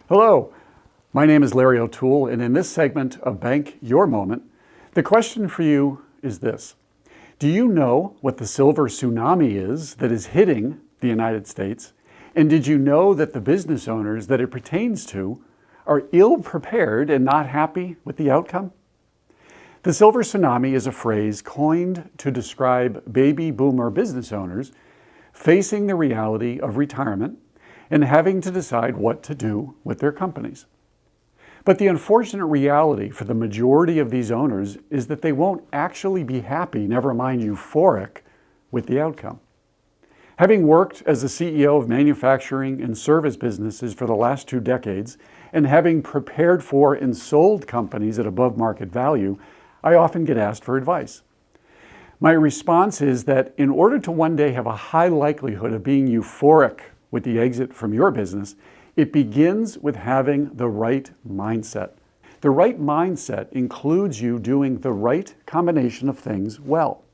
Hello, my name is Larry O'Toole, and in this segment of Bank Your Moment, the question for you is this. Do you know what the silver tsunami is that is hitting the United States? And did you know that the business owners that it pertains to are ill-prepared and not happy with the outcome? The silver tsunami is a phrase coined to describe baby boomer business owners facing the reality of retirement and having to decide what to do with their companies. But the unfortunate reality for the majority of these owners is that they won't actually be happy, never mind euphoric, with the outcome. Having worked as the CEO of manufacturing and service businesses for the last 2 decades, and having prepared for and sold companies at above market value, I often get asked for advice. My response is that in order to one day have a high likelihood of being euphoric with the exit from your business, it begins with having the right mindset. The right mindset includes you doing the right combination of things well.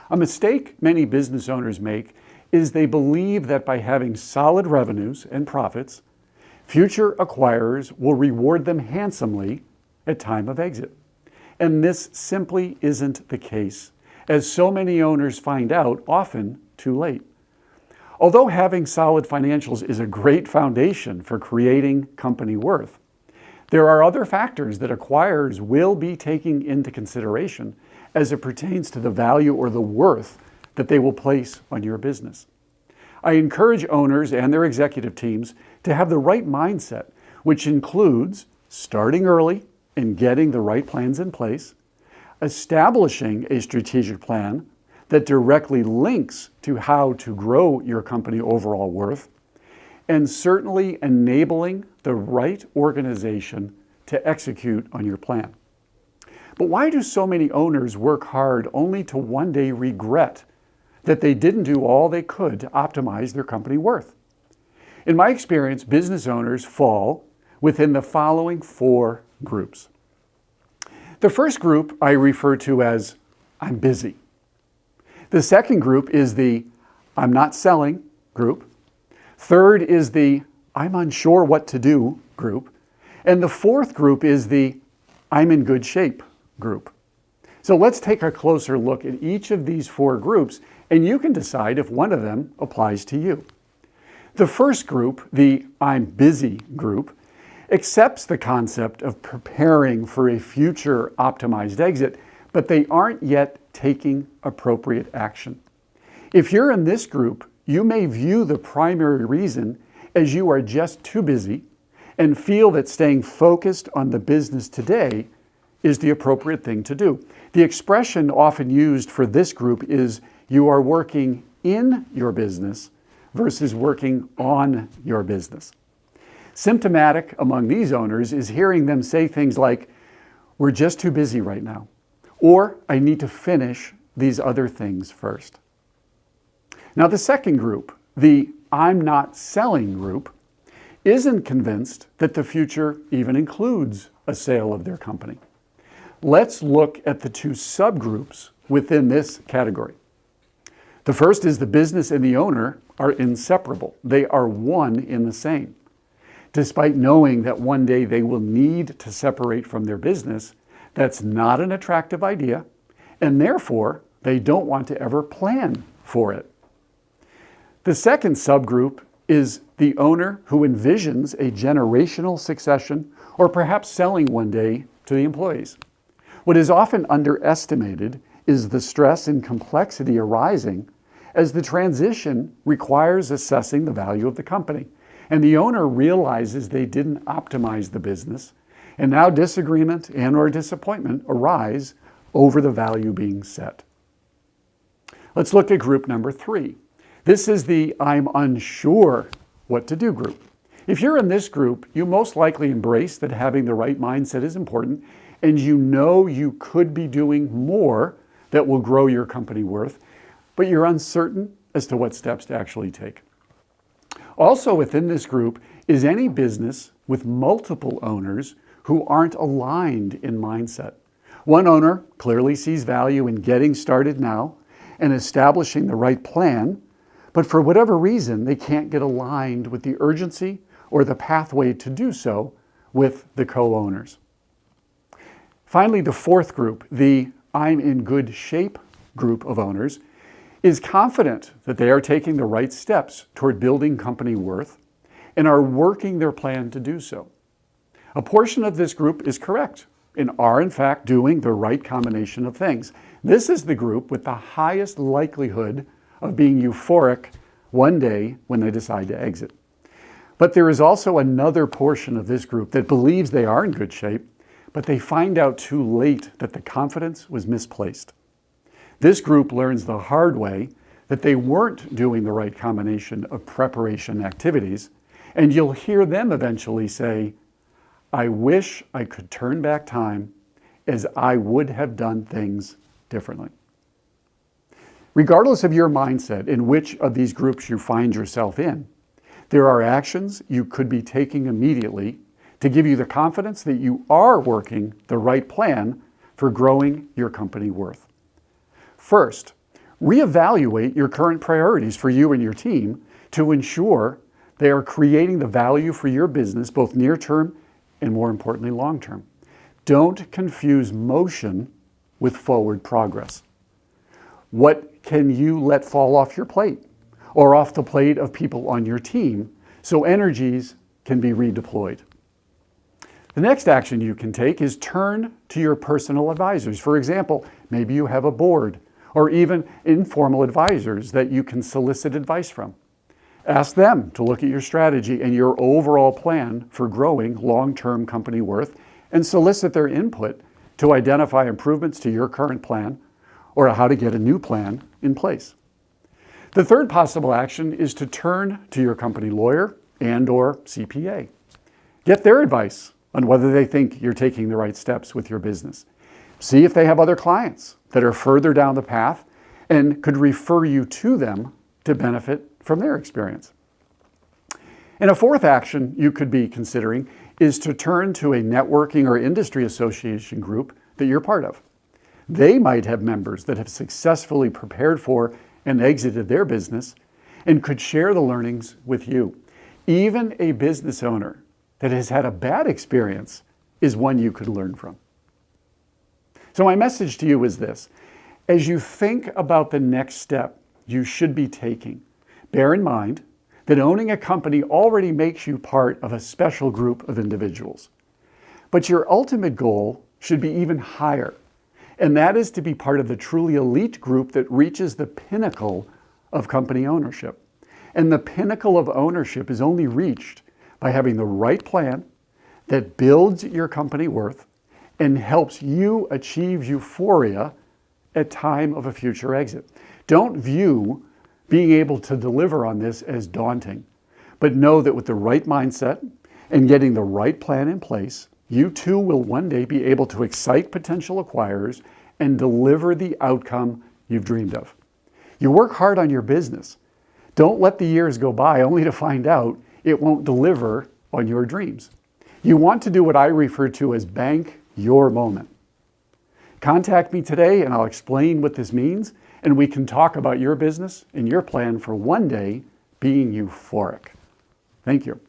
A mistake many business owners make is they believe that by having solid revenues and profits, future acquirers will reward them handsomely at time of exit. And this simply isn't the case, as so many owners find out often too late. Although having solid financials is a great foundation for creating company worth, there are other factors that acquirers will be taking into consideration as it pertains to the value or the worth that they will place on your business. I encourage owners and their executive teams to have the right mindset, which includes starting early and getting the right plans in place, establishing a strategic plan that directly links to how to grow your company overall worth, and certainly enabling the right organization to execute on your plan. But why do so many owners work hard only to one day regret that they didn't do all they could to optimize their company worth? In my experience, business owners fall within the following 4 groups. The first group I refer to as I'm busy. The second group is the I'm not selling group. Third is the I'm unsure what to do group. And the fourth group is the I'm in good shape group. So let's take a closer look at each of these 4 groups, and you can decide if one of them applies to you. The first group, the I'm busy group, accepts the concept of preparing for a future optimized exit, but they aren't yet taking appropriate action. If you're in this group, you may view the primary reason as you are just too busy and feel that staying focused on the business today is the appropriate thing to do. The expression often used for this group is you are working in your business versus working on your business. Symptomatic among these owners is hearing them say things like, "We're just too busy right now," or "I need to finish these other things first." Now, the second group, the I'm not selling group, isn't convinced that the future even includes a sale of their company. Let's look at the 2 subgroups within this category. The first is the business and the owner are inseparable. They are one in the same. Despite knowing that one day they will need to separate from their business, that's not an attractive idea, and therefore they don't want to ever plan for it. The second subgroup is the owner who envisions a generational succession or perhaps selling one day to the employees. What is often underestimated is the stress and complexity arising as the transition requires assessing the value of the company, and the owner realizes they didn't optimize the business, and now disagreement and/or disappointment arise over the value being set. Let's look at group number 3. This is the I'm unsure what to do group. If you're in this group, you most likely embrace that having the right mindset is important, and you know you could be doing more that will grow your company worth, but you're uncertain as to what steps to actually take. Also within this group is any business with multiple owners who aren't aligned in mindset. One owner clearly sees value in getting started now and establishing the right plan, but for whatever reason, they can't get aligned with the urgency or the pathway to do so with the co-owners. Finally, the fourth group, the I'm in good shape group of owners, is confident that they are taking the right steps toward building company worth and are working their plan to do so. A portion of this group is correct and are in fact doing the right combination of things. This is the group with the highest likelihood of being euphoric one day when they decide to exit. But there is also another portion of this group that believes they are in good shape, but they find out too late that the confidence was misplaced. This group learns the hard way that they weren't doing the right combination of preparation activities, and you'll hear them eventually say, I wish I could turn back time as I would have done things differently. Regardless of your mindset in which of these groups you find yourself in, there are actions you could be taking immediately to give you the confidence that you are working the right plan for growing your company worth. First, reevaluate your current priorities for you and your team to ensure they are creating the value for your business, both near term and more importantly, long term. Don't confuse motion with forward progress. What can you let fall off your plate or off the plate of people on your team so energies can be redeployed? The next action you can take is turn to your personal advisors. For example, maybe you have a board or even informal advisors that you can solicit advice from. Ask them to look at your strategy and your overall plan for growing long-term company worth and solicit their input to identify improvements to your current plan or how to get a new plan in place. The third possible action is to turn to your company lawyer and/or CPA. Get their advice on whether they think you're taking the right steps with your business. See if they have other clients that are further down the path and could refer you to them to benefit from their experience. And a fourth action you could be considering is to turn to a networking or industry association group that you're part of. They might have members that have successfully prepared for and exited their business and could share the learnings with you. Even a business owner that has had a bad experience is one you could learn from. So my message to you is this: as you think about the next step you should be taking, bear in mind that owning a company already makes you part of a special group of individuals. But your ultimate goal should be even higher, and that is to be part of the truly elite group that reaches the pinnacle of company ownership. And the pinnacle of ownership is only reached by having the right plan that builds your company worth and helps you achieve euphoria at time of a future exit. Don't view being able to deliver on this as daunting, but know that with the right mindset and getting the right plan in place, you too will one day be able to excite potential acquirers and deliver the outcome you've dreamed of. You work hard on your business. Don't let the years go by only to find out it won't deliver on your dreams. You want to do what I refer to as bank your moment. Contact me today and I'll explain what this means, and we can talk about your business and your plan for one day being euphoric. Thank you.